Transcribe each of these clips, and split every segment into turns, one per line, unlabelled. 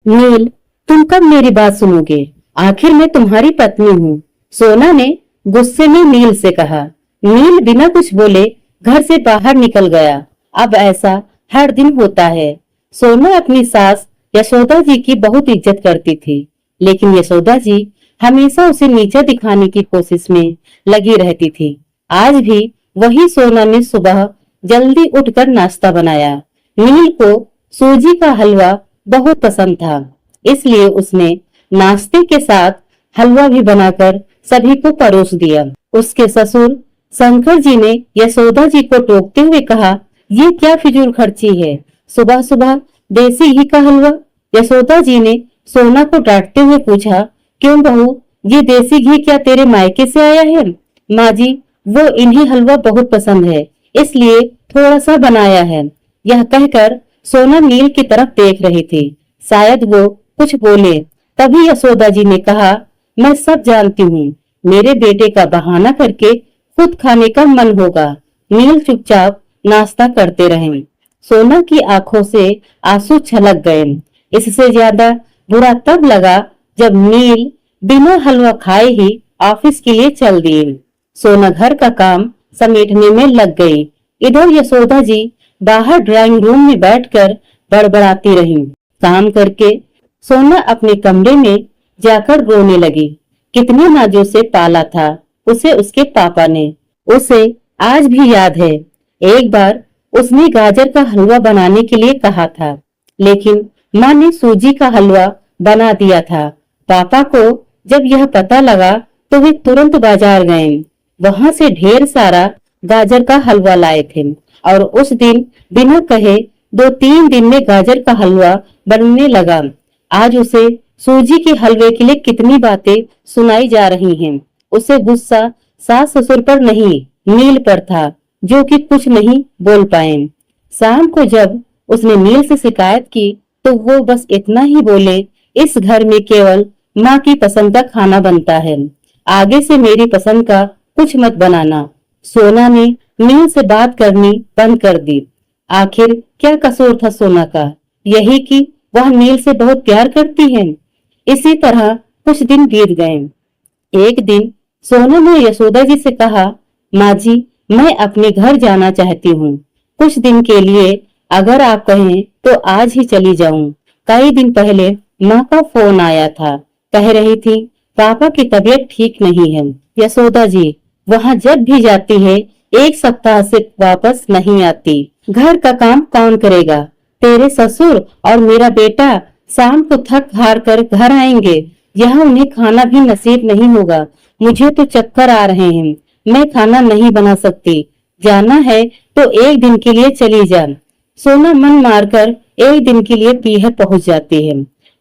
नील, तुम कब मेरी बात सुनोगे? आखिर मैं तुम्हारी पत्नी हूँ। सोना ने गुस्से में नील से कहा। नील बिना कुछ बोले घर से बाहर निकल गया। अब ऐसा हर दिन होता है। सोना अपनी सास यशोदा जी की बहुत इज्जत करती थी, लेकिन यशोदा जी हमेशा उसे नीचा दिखाने की कोशिश में लगी रहती थी। आज भी वही सोना ने सुबह जल्दी उठकर नाश्ता बनाया। नील को सूजी का हलवा बहुत पसंद था, इसलिए उसने नाश्ते के साथ हलवा भी बनाकर सभी को परोस दिया। उसके ससुर शंकर जी ने यशोदा जी को टोकते हुए कहा, ये क्या फिजूल खर्ची है, सुबह सुबह देसी घी का हलवा। यशोदा जी ने सोना को डांटते हुए पूछा, क्यों बहू, ये देसी घी क्या तेरे मायके से आया है? माँ जी, वो इन्हें हलवा बहुत पसंद है, इसलिए थोड़ा सा बनाया है। यह कहकर सोना नील की तरफ देख रही थी, शायद वो कुछ बोले। तभी यशोदा जी ने कहा, मैं सब जानती हूँ, मेरे बेटे का बहाना करके खुद खाने का मन होगा। नील चुपचाप नाश्ता करते रहे। सोना की आंखों से आंसू छलक गए। इससे ज्यादा बुरा तब लगा जब नील बिना हलवा खाए ही ऑफिस के लिए चल दिए। सोना घर का काम समेटने में लग गई। इधर यशोदा जी बाहर ड्राइंग रूम में बैठकर बड़बड़ाती रही। काम करके सोना अपने कमरे में जाकर रोने लगी। कितने नाजों से पाला था उसे उसके पापा ने। उसे आज भी याद है, एक बार उसने गाजर का हलवा बनाने के लिए कहा था, लेकिन माँ ने सूजी का हलवा बना दिया था। पापा को जब यह पता लगा तो वे तुरंत बाजार गए। वहां से ढेर सारा गाजर का हलवा लाए थे और उस दिन बिना कहे 2-3 दिन में गाजर का हलवा बनने लगा। आज उसे सूजी के हलवे के लिए कितनी बातें सुनाई जा रही हैं। उसे गुस्सा सास ससुर पर नहीं, नील पर था, जो कि कुछ नहीं बोल पाए। शाम को जब उसने नील से शिकायत की तो वो बस इतना ही बोले, इस घर में केवल माँ की पसंद का खाना बनता है, आगे से मेरी पसंद का कुछ मत बनाना। सोना ने नील से बात करनी बंद कर दी। आखिर क्या कसूर था सोना का? यही कि वह नील से बहुत प्यार करती है। इसी तरह कुछ दिन बीत गए। एक दिन सोना ने यशोदा जी से कहा, माँ जी, मैं अपने घर जाना चाहती हूँ, कुछ दिन के लिए। अगर आप कहें तो आज ही चली जाऊं। कई दिन पहले माँ का फोन आया था, कह रही थी पापा की तबीयत ठीक नहीं है। यशोदा जी वहाँ जब भी जाती है 1 सप्ताह से वापस नहीं आती। घर का काम कौन करेगा? तेरे ससुर और मेरा बेटा शाम को थक हार कर घर आएंगे। यहाँ उन्हें खाना भी नसीब नहीं होगा। मुझे तो चक्कर आ रहे हैं, मैं खाना नहीं बना सकती। जाना है तो 1 दिन के लिए चली जा। सोना मन मारकर 1 दिन के लिए पीहर पहुंच जाती है।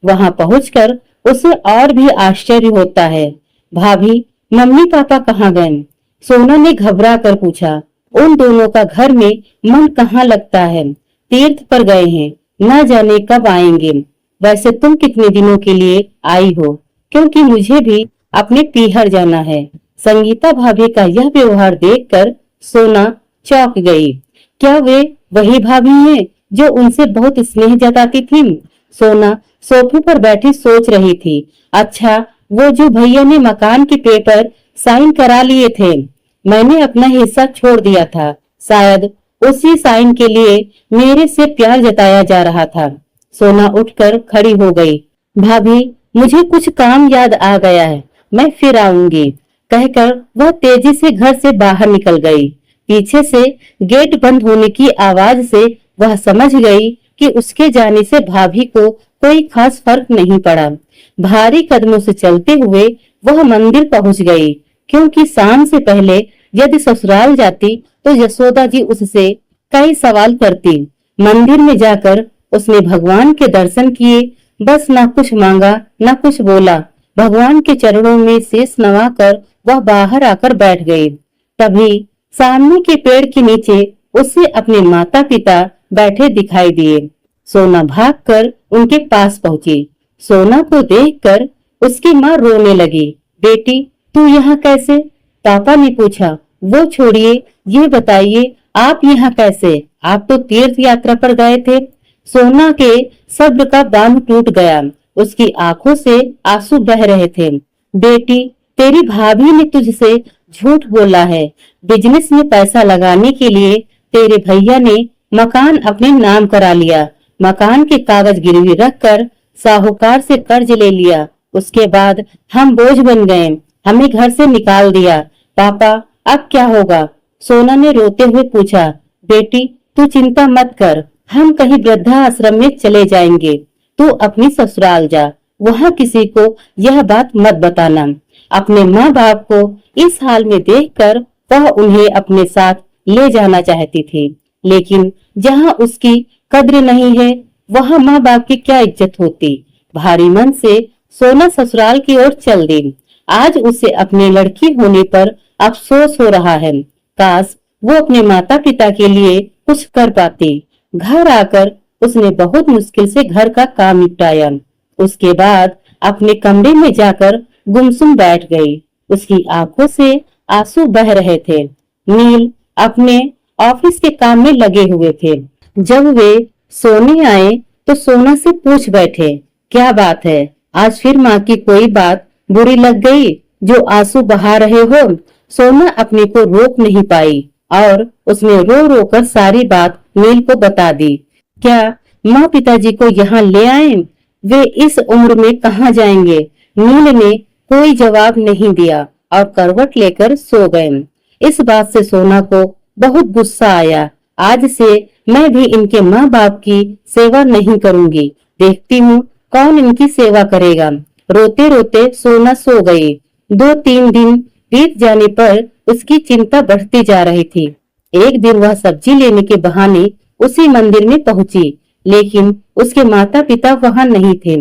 वहां पहुंचकर उसे और भी आश्चर्य होता है। भाभी, मम्मी पापा कहाँ गए? सोना ने घबरा कर पूछा। उन दोनों का घर में मन कहाँ लगता है, तीर्थ पर गए हैं, न जाने कब आएंगे। वैसे तुम कितने दिनों के लिए आई हो? क्योंकि मुझे भी अपने पीहर जाना है। संगीता भाभी का यह व्यवहार देखकर सोना चौंक गई। क्या वे वही भाभी हैं जो उनसे बहुत स्नेह जताती थी? सोना सोफे पर बैठी सोच रही थी। अच्छा, वो जो भैया ने मकान के पेपर साइन करा लिए थे, मैंने अपना हिस्सा छोड़ दिया था। शायद उसी साइन के लिए मेरे से प्यार जताया जा रहा था। सोना उठकर खड़ी हो गई। भाभी, मुझे कुछ काम याद आ गया है, मैं फिर आऊंगी, कहकर वह तेजी से घर से बाहर निकल गई। पीछे से गेट बंद होने की आवाज से वह समझ गई कि उसके जाने से भाभी को कोई खास फर्क नहीं पड़ा। भारी कदमों से चलते हुए वह मंदिर पहुंच गई, क्योंकि शाम से पहले यदि ससुराल जाती तो यशोदा जी उससे कई सवाल करती। मंदिर में जाकर उसने भगवान के दर्शन किए, बस ना कुछ मांगा ना कुछ बोला। भगवान के चरणों में शीश नवाकर वह बाहर आकर बैठ गई। तभी सामने के पेड़ के नीचे उसे अपने माता पिता बैठे दिखाई दिए। सोना भागकर उनके पास पहुंची। सोना को देखकर उसकी माँ रोने लगी। बेटी, तू यहाँ कैसे? पापा ने पूछा। वो छोड़िए, ये बताइए आप यहाँ कैसे? आप तो तीर्थ यात्रा पर गए थे। सोना के सब्र का बांध टूट गया। उसकी आंखों से आंसू बह रहे थे। बेटी, तेरी भाभी ने तुझसे झूठ बोला है। बिजनेस में पैसा लगाने के लिए तेरे भैया ने मकान अपने नाम करा लिया। मकान के कागज गिरवी रखकर साहूकार से कर्ज ले लिया। उसके बाद हम बोझ बन गए। हमें घर से निकाल दिया। पापा, अब क्या होगा? सोना ने रोते हुए पूछा। बेटी, तू चिंता मत कर। हम कहीं वृद्धा आश्रम में चले जाएंगे। तू अपनी ससुराल जा। वहाँ किसी को यह बात मत बताना। अपने माँ बाप को इस हाल में देखकर वह उन्हें अपने साथ ले जाना चाहती थी, लेकिन जहाँ उसकी कद्र नहीं है, वहाँ माँ बाप की क्या इज्जत होती। भारी मन से सोना ससुराल की ओर चल दी। आज उसे अपने लड़की होने पर अफसोस हो रहा है। काश वो अपने माता पिता के लिए कुछ कर पाती। घर आकर उसने बहुत मुश्किल से घर का काम निपटाया। उसके बाद अपने कमरे में जाकर गुमसुम बैठ गई। उसकी आंखों से आंसू बह रहे थे। नील अपने ऑफिस के काम में लगे हुए थे। जब वे सोने आए तो सोना से पूछ बैठे, क्या बात है? आज फिर माँ की कोई बात बुरी लग गई जो आंसू बहा रहे हो? सोना अपने को रोक नहीं पाई और उसने रो रो कर सारी बात नील को बता दी। क्या माँ पिताजी को यहाँ ले आए? वे इस उम्र में कहाँ जाएंगे? नील ने कोई जवाब नहीं दिया और करवट लेकर सो गए। इस बात से सोना को बहुत गुस्सा आया। आज से मैं भी इनके माँ बाप की सेवा नहीं करूंगी। देखती हूँ कौन इनकी सेवा करेगा। रोते रोते सोना सो गई। 2-3 दिन बीत जाने पर उसकी चिंता बढ़ती जा रही थी। एक दिन वह सब्जी लेने के बहाने उसी मंदिर में पहुंची, लेकिन उसके माता पिता वहां नहीं थे।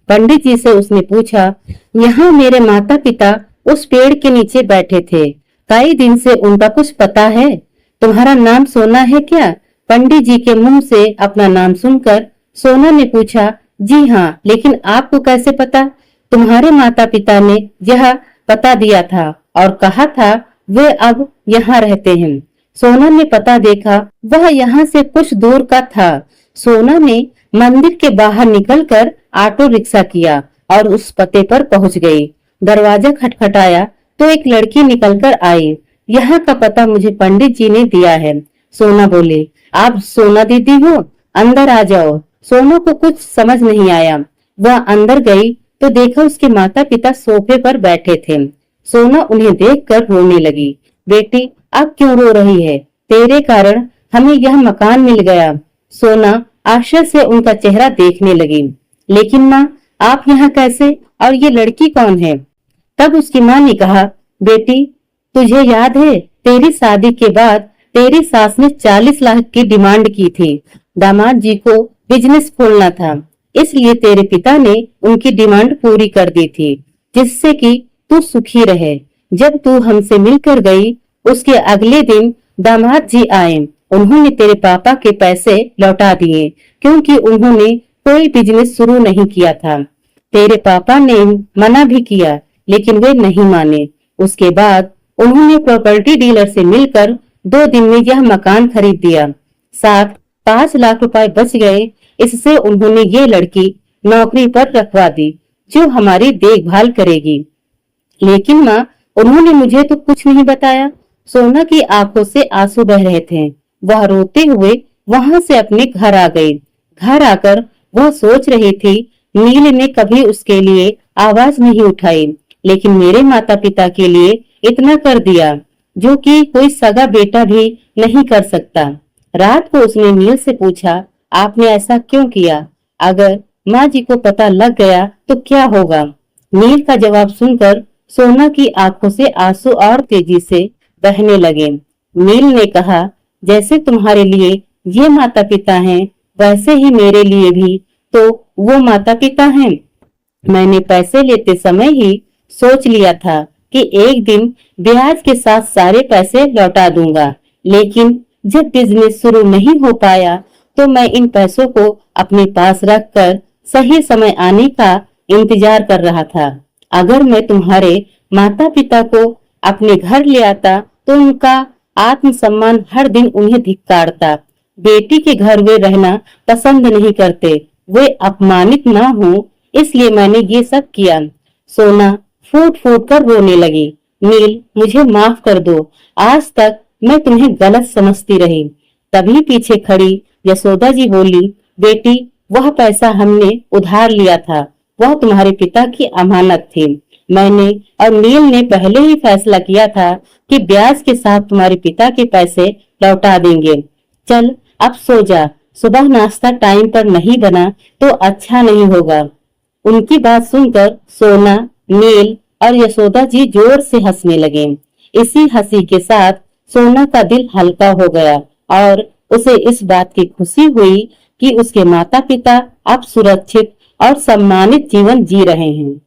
पंडित जी से उसने पूछा, यहाँ मेरे माता पिता उस पेड़ के नीचे बैठे थे। कई दिन से उनका कुछ पता है? तुम्हारा नाम सोना है क्या? पंडित जी के मुंह से अपना नाम सुनकर सोना ने पूछा, जी हाँ, लेकिन आपको कैसे पता? तुम्हारे माता पिता ने यह पता दिया था और कहा था वे अब यहाँ रहते हैं। सोना ने पता देखा, वह यहाँ से कुछ दूर का था। सोना ने मंदिर के बाहर निकलकर ऑटो रिक्शा किया और उस पते पर पहुंच गई। दरवाजा खटखटाया तो एक लड़की निकलकर आई। यहाँ का पता मुझे पंडित जी ने दिया है। सोना बोले, आप सोना दीदी हो? अंदर आ जाओ। सोना को कुछ समझ नहीं आया। वह अंदर गई तो देखा उसके माता पिता सोफे पर बैठे थे। सोना उन्हें देखकर रोने लगी। बेटी, अब क्यों रो रही है? तेरे कारण हमें यह मकान मिल गया। सोना आश्चर्य से उनका चेहरा देखने लगी। लेकिन माँ, आप यहाँ कैसे? और ये लड़की कौन है? तब उसकी माँ ने कहा, बेटी, तुझे याद है तेरी शादी के बाद तेरी सास ने 40 लाख की डिमांड की थी। दामाद जी को बिजनेस खोलना था, इसलिए तेरे पिता ने उनकी डिमांड पूरी कर दी थी, जिससे कि तू सुखी रहे। जब तू हमसे मिलकर गई, उसके अगले दिन दामाद जी आए। उन्होंने तेरे पापा के पैसे लौटा दिए, क्योंकि उन्होंने कोई बिजनेस शुरू नहीं किया था। तेरे पापा ने मना भी किया, लेकिन वे नहीं माने। उसके बाद उन्होंने प्रॉपर्टी डीलर से मिलकर 2 दिन में यह मकान खरीद दिया। साथ 5 लाख रुपए बच गए। इससे उन्होंने ये लड़की नौकरी पर रखवा दी, जो हमारी देखभाल करेगी। लेकिन माँ, उन्होंने मुझे तो कुछ नहीं बताया। सोना की आंखों से आंसू बह रहे थे। वह रोते हुए वहां से अपने घर आ गई। घर आकर वह सोच रही थी, नील ने कभी उसके लिए आवाज नहीं उठाई, लेकिन मेरे माता पिता के लिए इतना कर दिया, जो कि कोई सगा बेटा भी नहीं कर सकता। रात को उसने नील से पूछा, आपने ऐसा क्यों किया? अगर माँ जी को पता लग गया तो क्या होगा? नील का जवाब सुनकर सोना की आंखों से आंसू और तेजी से बहने लगे। नील ने कहा, जैसे तुम्हारे लिए ये माता पिता हैं, वैसे ही मेरे लिए भी तो वो माता पिता हैं। मैंने पैसे लेते समय ही सोच लिया था कि एक दिन ब्याज के साथ सारे पैसे लौटा दूंगा, लेकिन जब बिजनेस शुरू नहीं हो पाया तो मैं इन पैसों को अपने पास रखकर सही समय आने का इंतजार कर रहा था। अगर मैं तुम्हारे माता पिता को अपने घर ले आता तो उनका आत्मसम्मान हर दिन उन्हें धिक्कारता। बेटी के घर वे रहना पसंद नहीं करते, वे अपमानित ना हो, इसलिए मैंने ये सब किया। सोना फूट फूट कर रोने लगी। नील, मुझे माफ कर दो, आज तक मैं तुम्हें गलत समझती रही। तभी पीछे खड़ी यशोदा जी बोली, बेटी, वह पैसा हमने उधार लिया था, वह तुम्हारे पिता की अमानत थी। मैंने और नील ने पहले ही फैसला किया था कि ब्याज के साथ तुम्हारे पिता के पैसे लौटा देंगे। चल अब सो जा, सुबह नाश्ता टाइम पर नहीं बना तो अच्छा नहीं होगा। उनकी बात सुनकर सोना, नील और यशोदा जी जोर से हंसने लगे। इसी हंसी के साथ सोना का दिल हल्का हो गया और उसे इस बात की खुशी हुई कि उसके माता पिता अब सुरक्षित और सम्मानित जीवन जी रहे हैं।